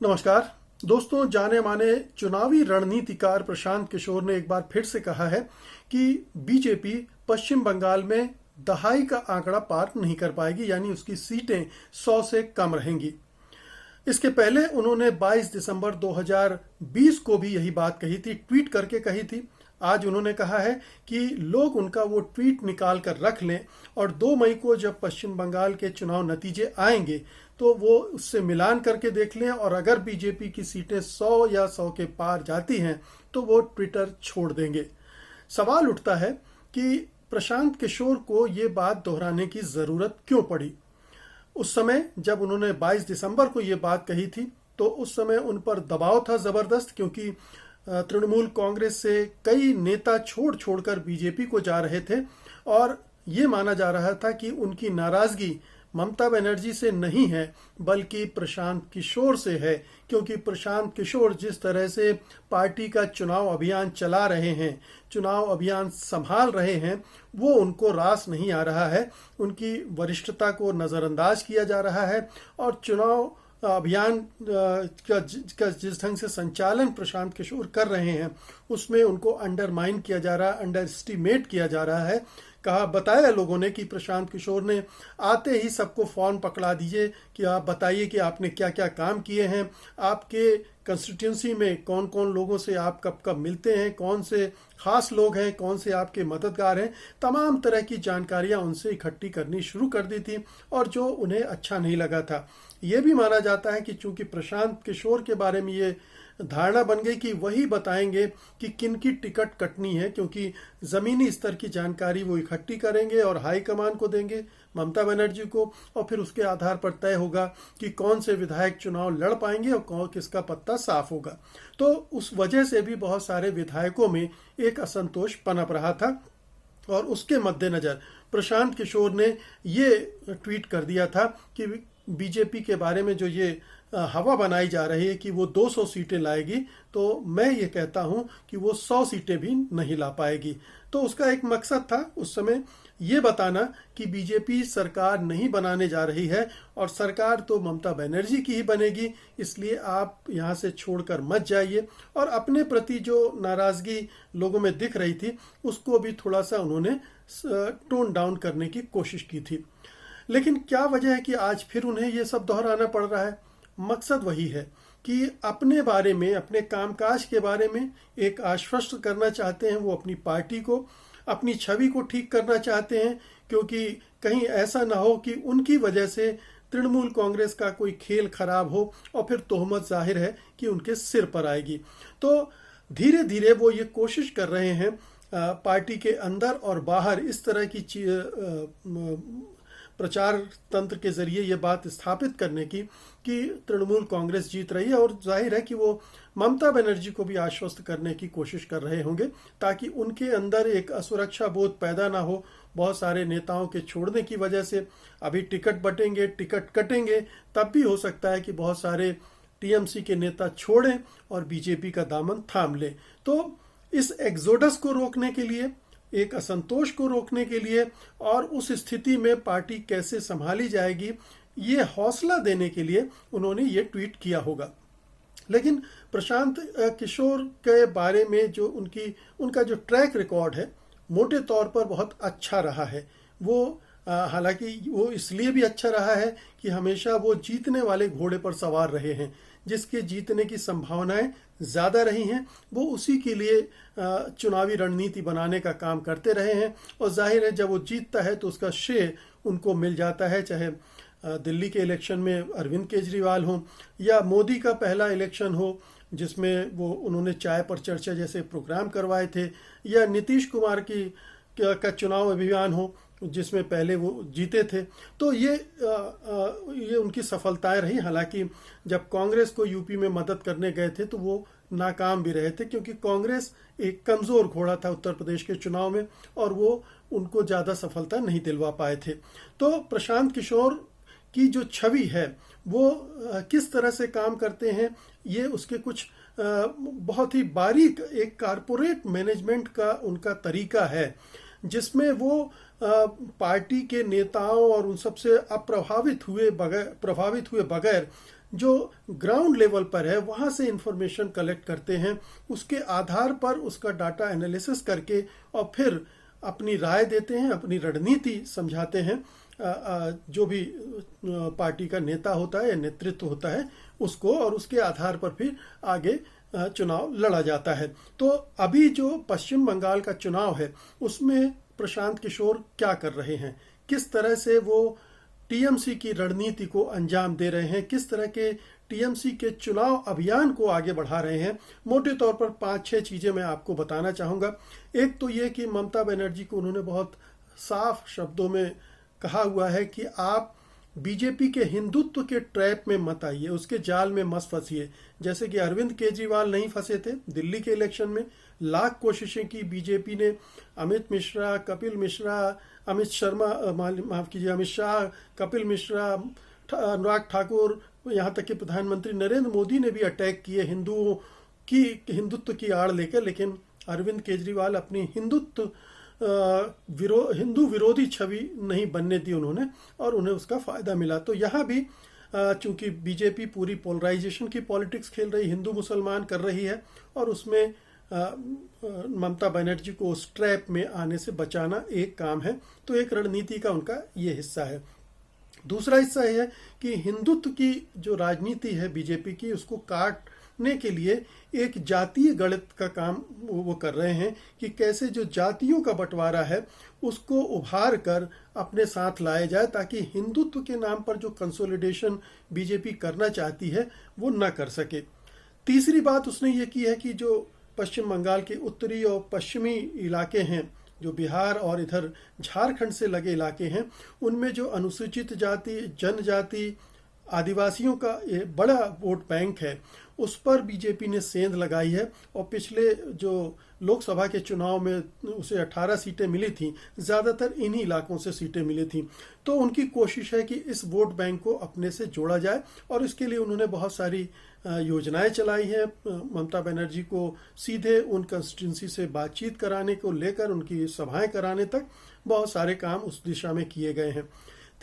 नमस्कार दोस्तों। जाने माने चुनावी रणनीतिकार प्रशांत किशोर ने एक बार फिर से कहा है कि बीजेपी पश्चिम बंगाल में दहाई का आंकड़ा पार नहीं कर पाएगी, यानी उसकी सीटें 100 से कम रहेंगी। इसके पहले उन्होंने 22 दिसंबर 2020 को भी यही बात कही थी, ट्वीट करके कही थी। आज उन्होंने कहा है कि लोग उनका वो ट्वीट निकाल कर रख लें और 2 मई को जब पश्चिम बंगाल के चुनाव नतीजे आएंगे तो वो उससे मिलान करके देख लें, और अगर बीजेपी की सीटें 100 या 100 के पार जाती हैं तो वो ट्विटर छोड़ देंगे। सवाल उठता है कि प्रशांत किशोर को ये बात दोहराने की ज़रूरत क्यों पड़ी। उस समय जब उन्होंने 22 दिसंबर को ये बात कही थी तो उस समय उन पर दबाव था ज़बरदस्त, क्योंकि तृणमूल कांग्रेस से कई नेता छोड़कर बीजेपी को जा रहे थे और ये माना जा रहा था कि उनकी नाराज़गी ममता बनर्जी से नहीं है बल्कि प्रशांत किशोर से है, क्योंकि प्रशांत किशोर जिस तरह से पार्टी का चुनाव अभियान चला रहे हैं, चुनाव अभियान संभाल रहे हैं, वो उनको रास नहीं आ रहा है। उनकी वरिष्ठता को नज़रअंदाज किया जा रहा है और चुनाव अभियान का जिस ढंग से संचालन प्रशांत किशोर कर रहे हैं उसमें उनको अंडरमाइन किया जा रहा है, अंडर एस्टिमेट किया जा रहा है। बताया लोगों ने कि प्रशांत किशोर ने आते ही सबको फ़ोन पकड़ा दीजिए कि आप बताइए कि आपने क्या क्या काम किए हैं, आपके कंस्टिट्यूंसी में कौन कौन लोगों से आप कब कब मिलते हैं, कौन से खास लोग हैं, कौन से आपके मददगार हैं। तमाम तरह की जानकारियां उनसे इकट्ठी करनी शुरू कर दी थी और जो उन्हें अच्छा नहीं लगा था। ये भी माना जाता है कि चूंकि प्रशांत किशोर के बारे में ये धारणा बन गई कि वही बताएंगे कि किन की टिकट कटनी है, क्योंकि ज़मीनी स्तर की जानकारी वो इकट्ठी करेंगे और हाईकमान को देंगे, ममता बनर्जी को, और फिर उसके आधार पर तय होगा कि कौन से विधायक चुनाव लड़ पाएंगे और कौन किसका पत्ता साफ होगा। तो उस वजह से भी बहुत सारे विधायकों में एक असंतोष पनप रहा था और उसके मद्देनज़र प्रशांत किशोर ने ये ट्वीट कर दिया था कि बीजेपी के बारे में जो ये हवा बनाई जा रही है कि वो 200 सीटें लाएगी, तो मैं ये कहता हूँ कि वो 100 सीटें भी नहीं ला पाएगी। तो उसका एक मकसद था उस समय ये बताना कि बीजेपी सरकार नहीं बनाने जा रही है और सरकार तो ममता बनर्जी की ही बनेगी, इसलिए आप यहाँ से छोड़कर मत जाइए। और अपने प्रति जो नाराज़गी लोगों में दिख रही थी उसको भी थोड़ा सा उन्होंने टोन डाउन करने की कोशिश की थी। लेकिन क्या वजह है कि आज फिर उन्हें ये सब दोहराना पड़ रहा है। मकसद वही है कि अपने बारे में, अपने कामकाज के बारे में एक आश्वस्त करना चाहते हैं। वो अपनी पार्टी को, अपनी छवि को ठीक करना चाहते हैं, क्योंकि कहीं ऐसा ना हो कि उनकी वजह से तृणमूल कांग्रेस का कोई खेल खराब हो और फिर तोहमत जाहिर है कि उनके सिर पर आएगी। तो धीरे धीरे वो ये कोशिश कर रहे हैं पार्टी के अंदर और बाहर इस तरह की प्रचार तंत्र के जरिए ये बात स्थापित करने की कि तृणमूल कांग्रेस जीत रही है, और जाहिर है कि वो ममता बनर्जी को भी आश्वस्त करने की कोशिश कर रहे होंगे ताकि उनके अंदर एक असुरक्षा बोध पैदा ना हो। बहुत सारे नेताओं के छोड़ने की वजह से अभी टिकट बटेंगे, टिकट कटेंगे, तब भी हो सकता है कि बहुत सारे टीएमसी के नेता छोड़ें और बीजेपी का दामन थाम लें। तो इस एक्सोडस को रोकने के लिए, एक असंतोष को रोकने के लिए और उस स्थिति में पार्टी कैसे संभाली जाएगी, ये हौसला देने के लिए उन्होंने ये ट्वीट किया होगा। लेकिन प्रशांत किशोर के बारे में जो उनका जो ट्रैक रिकॉर्ड है मोटे तौर पर बहुत अच्छा रहा है। वो हालांकि वो इसलिए भी अच्छा रहा है कि हमेशा वो जीतने वाले घोड़े पर सवार रहे हैं, जिसके जीतने की संभावनाएं ज़्यादा रही हैं, वो उसी के लिए चुनावी रणनीति बनाने का काम करते रहे हैं। और जाहिर है जब वो जीतता है तो उसका श्रेय उनको मिल जाता है, चाहे दिल्ली के इलेक्शन में अरविंद केजरीवाल हो या मोदी का पहला इलेक्शन हो जिसमें वो उन्होंने चाय पर चर्चा जैसे प्रोग्राम करवाए थे, या नीतीश कुमार का चुनाव अभियान हो जिसमें पहले वो जीते थे। तो ये उनकी सफलताएं रही। हालांकि जब कांग्रेस को यूपी में मदद करने गए थे तो वो नाकाम भी रहे थे, क्योंकि कांग्रेस एक कमज़ोर घोड़ा था उत्तर प्रदेश के चुनाव में और वो उनको ज़्यादा सफलता नहीं दिलवा पाए थे। तो प्रशांत किशोर की जो छवि है वो किस तरह से काम करते हैं, ये उसके कुछ बहुत ही बारीक एक कारपोरेट मैनेजमेंट का उनका तरीका है, जिसमें वो पार्टी के नेताओं और उन सबसे प्रभावित हुए बगैर जो ग्राउंड लेवल पर है वहां से इंफॉर्मेशन कलेक्ट करते हैं, उसके आधार पर उसका डाटा एनालिसिस करके और फिर अपनी राय देते हैं, अपनी रणनीति समझाते हैं जो भी पार्टी का नेता होता है या नेतृत्व होता है उसको, और उसके आधार पर फिर आगे चुनाव लड़ा जाता है। तो अभी जो पश्चिम बंगाल का चुनाव है उसमें प्रशांत किशोर क्या कर रहे हैं, किस तरह से वो टीएमसी की रणनीति को अंजाम दे रहे हैं, किस तरह के टीएमसी के चुनाव अभियान को आगे बढ़ा रहे हैं, मोटे तौर पर 5-6 चीजें मैं आपको बताना चाहूंगा। एक तो ये कि ममता बनर्जी को उन्होंने बहुत साफ शब्दों में कहा हुआ है कि आप बीजेपी के हिंदुत्व के ट्रैप में मत आइए, उसके जाल में मत फंसिए। जैसे कि अरविंद केजरीवाल नहीं फंसे थे दिल्ली के इलेक्शन में, लाख कोशिशें की बीजेपी ने, अमित मिश्रा, कपिल मिश्रा, अमित शर्मा, माफ कीजिए, अमित शाह, कपिल मिश्रा, अनुराग ठाकुर, यहाँ तक कि प्रधानमंत्री नरेंद्र मोदी ने भी अटैक किए हिंदुत्व की आड़ लेकर, लेकिन अरविंद केजरीवाल अपनी हिंदू विरोधी छवि नहीं बनने दी उन्होंने, और उन्हें उसका फायदा मिला। तो यहाँ भी चूंकि बीजेपी पूरी पोलराइजेशन की पॉलिटिक्स खेल रही, हिंदू मुसलमान कर रही है, और उसमें ममता बनर्जी को उस ट्रैप में आने से बचाना एक काम है। तो एक रणनीति का उनका ये हिस्सा है। दूसरा हिस्सा यह है कि हिंदुत्व की जो राजनीति है बीजेपी की, उसको काटने के लिए एक जातीय गणित का काम वो कर रहे हैं कि कैसे जो जातियों का बंटवारा है उसको उभार कर अपने साथ लाया जाए, ताकि हिंदुत्व के नाम पर जो कंसोलिडेशन बीजेपी करना चाहती है वो न कर सके। तीसरी बात उसने ये की है कि जो पश्चिम बंगाल के उत्तरी और पश्चिमी इलाके हैं, जो बिहार और इधर झारखंड से लगे इलाके हैं, उनमें जो अनुसूचित जाति, जनजाति, आदिवासियों का ये बड़ा वोट बैंक है, उस पर बीजेपी ने सेंध लगाई है। और पिछले जो लोकसभा के चुनाव में उसे 18 सीटें मिली थी, ज़्यादातर इन्हीं इलाकों से सीटें मिली थी। तो उनकी कोशिश है कि इस वोट बैंक को अपने से जोड़ा जाए, और इसके लिए उन्होंने बहुत सारी योजनाएं चलाई हैं। ममता बनर्जी को सीधे उन कंस्टिट्यूंसी से बातचीत कराने को लेकर उनकी सभाएं कराने तक बहुत सारे काम उस दिशा में किए गए हैं।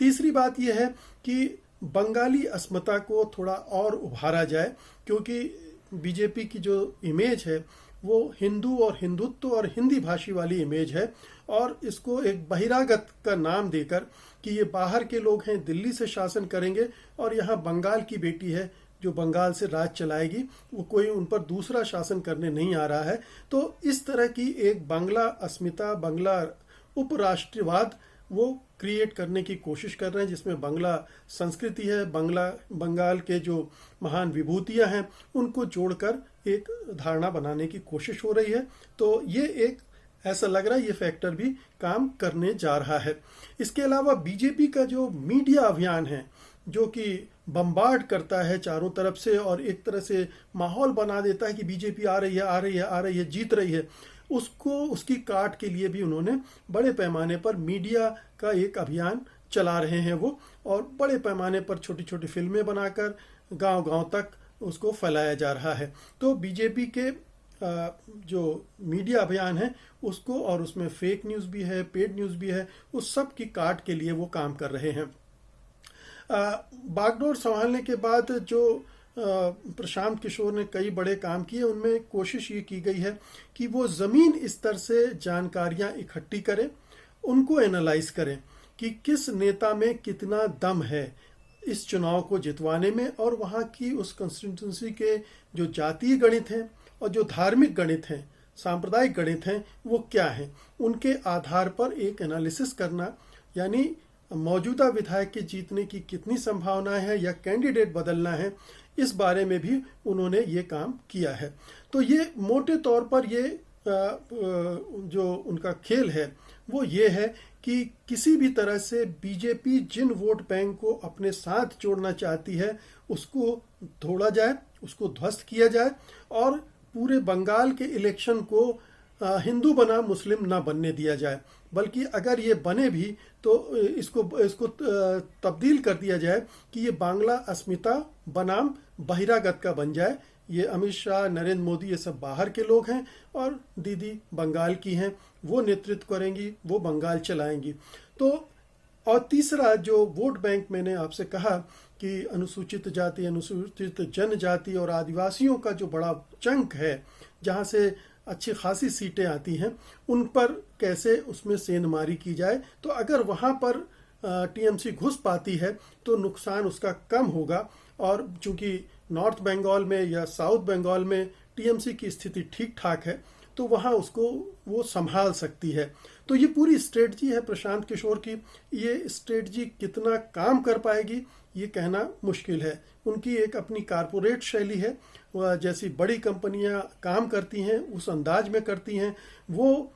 तीसरी बात यह है कि बंगाली अस्मिता को थोड़ा और उभारा जाए, क्योंकि बीजेपी की जो इमेज है वो हिंदू और हिंदुत्व और हिंदी भाषी वाली इमेज है, और इसको एक बहिरागत का नाम देकर कि ये बाहर के लोग हैं, दिल्ली से शासन करेंगे, और यहाँ बंगाल की बेटी है जो बंगाल से राज चलाएगी, वो कोई उन पर दूसरा शासन करने नहीं आ रहा है। तो इस तरह की एक बांग्ला अस्मिता, बांग्ला उपराष्ट्रवाद वो क्रिएट करने की कोशिश कर रहे हैं, जिसमें बांग्ला संस्कृति है, बंगाल के जो महान विभूतियां हैं उनको जोड़कर एक धारणा बनाने की कोशिश हो रही है। तो ये एक ऐसा लग रहा है ये फैक्टर भी काम करने जा रहा है। इसके अलावा बीजेपी का जो मीडिया अभियान है, जो कि बम्बार्ड करता है चारों तरफ से और एक तरह से माहौल बना देता है कि बीजेपी आ रही है, आ रही है, आ रही है, जीत रही है, उसकी काट के लिए भी उन्होंने बड़े पैमाने पर मीडिया का एक अभियान चला रहे हैं वो, और बड़े पैमाने पर छोटी छोटी फिल्में बनाकर गांव-गांव तक उसको फैलाया जा रहा है। तो बीजेपी के जो मीडिया अभियान है उसको, और उसमें फेक न्यूज़ भी है, पेड न्यूज़ भी है, उस सब की काट के लिए वो काम कर रहे हैं। बागडोर संभालने के बाद जो प्रशांत किशोर ने कई बड़े काम किए, उनमें कोशिश ये की गई है कि वो ज़मीन स्तर से जानकारियां इकट्ठी करें, उनको एनालाइज करें कि किस नेता में कितना दम है इस चुनाव को जितवाने में, और वहाँ की उस कंस्टिट्यूंसी के जो जातीय गणित हैं और जो धार्मिक गणित हैं, सांप्रदायिक गणित हैं, वो क्या हैं, उनके आधार पर एक एनालिसिस करना, यानी मौजूदा विधायक के जीतने की कितनी संभावना है या कैंडिडेट बदलना है, इस बारे में भी उन्होंने ये काम किया है। तो ये मोटे तौर पर ये जो उनका खेल है वो ये है कि किसी भी तरह से बीजेपी जिन वोट बैंक को अपने साथ जोड़ना चाहती है उसको तोड़ा जाए, उसको ध्वस्त किया जाए, और पूरे बंगाल के इलेक्शन को हिंदू बना मुस्लिम ना बनने दिया जाए, बल्कि अगर ये बने भी तो इसको तब्दील कर दिया जाए कि ये बांग्ला अस्मिता बनाम बहिरागत का बन जाए। ये अमित शाह, नरेंद्र मोदी, ये सब बाहर के लोग हैं और दीदी बंगाल की हैं, वो नेतृत्व करेंगी, वो बंगाल चलाएंगी। तो और तीसरा जो वोट बैंक मैंने आपसे कहा कि अनुसूचित जाति, अनुसूचित जनजाति और आदिवासियों का जो बड़ा चंक है, जहाँ से अच्छी खासी सीटें आती हैं, उन पर कैसे उसमें सेंधमारी की जाए। तो अगर वहाँ पर टीएमसी घुस पाती है तो नुकसान उसका कम होगा। और चूंकि नॉर्थ बंगाल में या साउथ बंगाल में टीएमसी की स्थिति ठीक ठाक है, तो वहाँ उसको वो संभाल सकती है। तो ये पूरी स्ट्रेटजी है प्रशांत किशोर की। ये स्ट्रेटजी कितना काम कर पाएगी ये कहना मुश्किल है। उनकी एक अपनी कारपोरेट शैली है, वह जैसी बड़ी कंपनियां काम करती हैं उस अंदाज में करती हैं। वो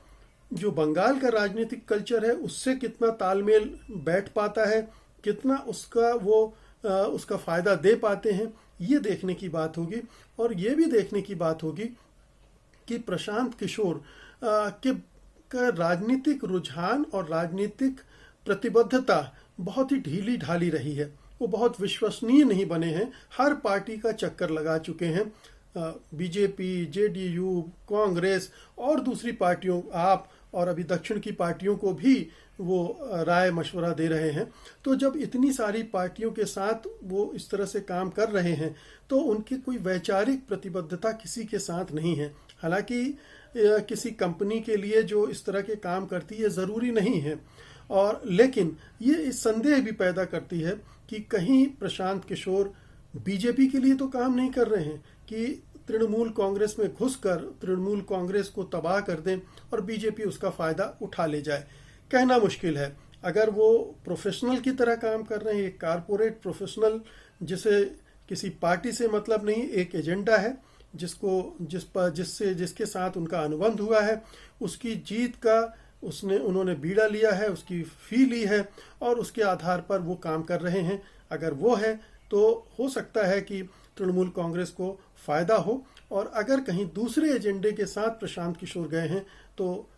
जो बंगाल का राजनीतिक कल्चर है उससे कितना तालमेल बैठ पाता है, कितना उसका फायदा दे पाते हैं, ये देखने की बात होगी। और ये भी देखने की बात होगी कि प्रशांत किशोर का राजनीतिक रुझान और राजनीतिक प्रतिबद्धता बहुत ही ढीली ढाली रही है। वो बहुत विश्वसनीय नहीं बने हैं, हर पार्टी का चक्कर लगा चुके हैं। बीजेपी, जेडीयू, कांग्रेस और दूसरी पार्टियों, आप और अभी दक्षिण की पार्टियों को भी वो राय मशवरा दे रहे हैं। तो जब इतनी सारी पार्टियों के साथ वो इस तरह से काम कर रहे हैं तो उनकी कोई वैचारिक प्रतिबद्धता किसी के साथ नहीं है। हालांकि किसी कंपनी के लिए जो इस तरह के काम करती है ज़रूरी नहीं है, और लेकिन ये इस संदेह भी पैदा करती है कि कहीं प्रशांत किशोर बीजेपी के लिए तो काम नहीं कर रहे हैं कि तृणमूल कांग्रेस में घुसकर तृणमूल कांग्रेस को तबाह कर दें और बीजेपी उसका फ़ायदा उठा ले जाए। कहना मुश्किल है। अगर वो प्रोफेशनल की तरह काम कर रहे हैं, एक कारपोरेट प्रोफेशनल जिसे किसी पार्टी से मतलब नहीं, एक एजेंडा है जिसके साथ उनका अनुबंध हुआ है, उसकी जीत का उन्होंने बीड़ा लिया है, उसकी फी ली है और उसके आधार पर वो काम कर रहे हैं। अगर वो है तो हो सकता है कि तृणमूल कांग्रेस को फायदा हो, और अगर कहीं दूसरे एजेंडे के साथ प्रशांत किशोर गए हैं तो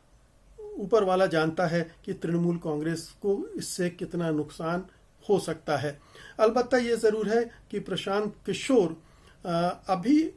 ऊपर वाला जानता है कि तृणमूल कांग्रेस को इससे कितना नुकसान हो सकता है। अलबत्ता ये ज़रूर है कि प्रशांत किशोर अभी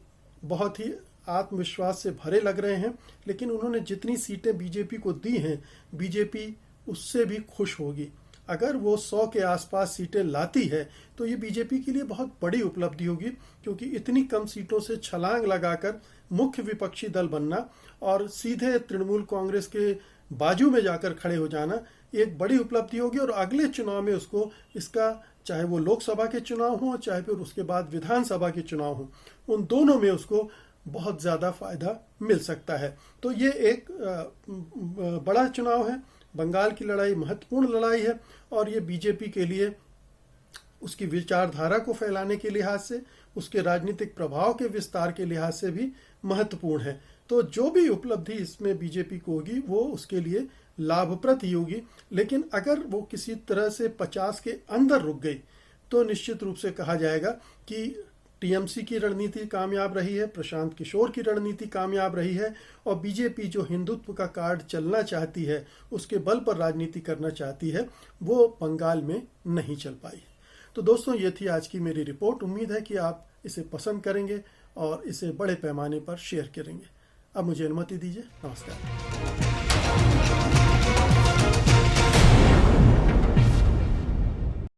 बहुत ही आत्मविश्वास से भरे लग रहे हैं, लेकिन उन्होंने जितनी सीटें बीजेपी को दी हैं, बीजेपी उससे भी खुश होगी। अगर वो 100 के आसपास सीटें लाती है तो ये बीजेपी के लिए बहुत बड़ी उपलब्धि होगी, क्योंकि इतनी कम सीटों से छलांग लगाकर मुख्य विपक्षी दल बनना और सीधे तृणमूल कांग्रेस के बाजू में जाकर खड़े हो जाना एक बड़ी उपलब्धि होगी। और अगले चुनाव में उसको इसका, चाहे वो लोकसभा के चुनाव हों चाहे फिर उसके बाद विधानसभा के चुनाव हों, उन दोनों में उसको बहुत ज़्यादा फायदा मिल सकता है। तो ये एक बड़ा चुनाव है, बंगाल की लड़ाई महत्वपूर्ण लड़ाई है, और ये बीजेपी के लिए उसकी विचारधारा को फैलाने के लिहाज से, उसके राजनीतिक प्रभाव के विस्तार के लिहाज से भी महत्वपूर्ण है। तो जो भी उपलब्धि इसमें बीजेपी को होगी वो उसके लिए लाभप्रद ही होगी। लेकिन अगर वो किसी तरह से 50 के अंदर रुक गई तो निश्चित रूप से कहा जाएगा कि टीएमसी की रणनीति कामयाब रही है, प्रशांत किशोर की रणनीति कामयाब रही है, और बीजेपी जो हिंदुत्व का कार्ड चलना चाहती है, उसके बल पर राजनीति करना चाहती है, वो बंगाल में नहीं चल पाई। तो दोस्तों, ये थी आज की मेरी रिपोर्ट। उम्मीद है कि आप इसे पसंद करेंगे और इसे बड़े पैमाने पर शेयर करेंगे। अब मुझे अनुमति दीजिए। नमस्कार।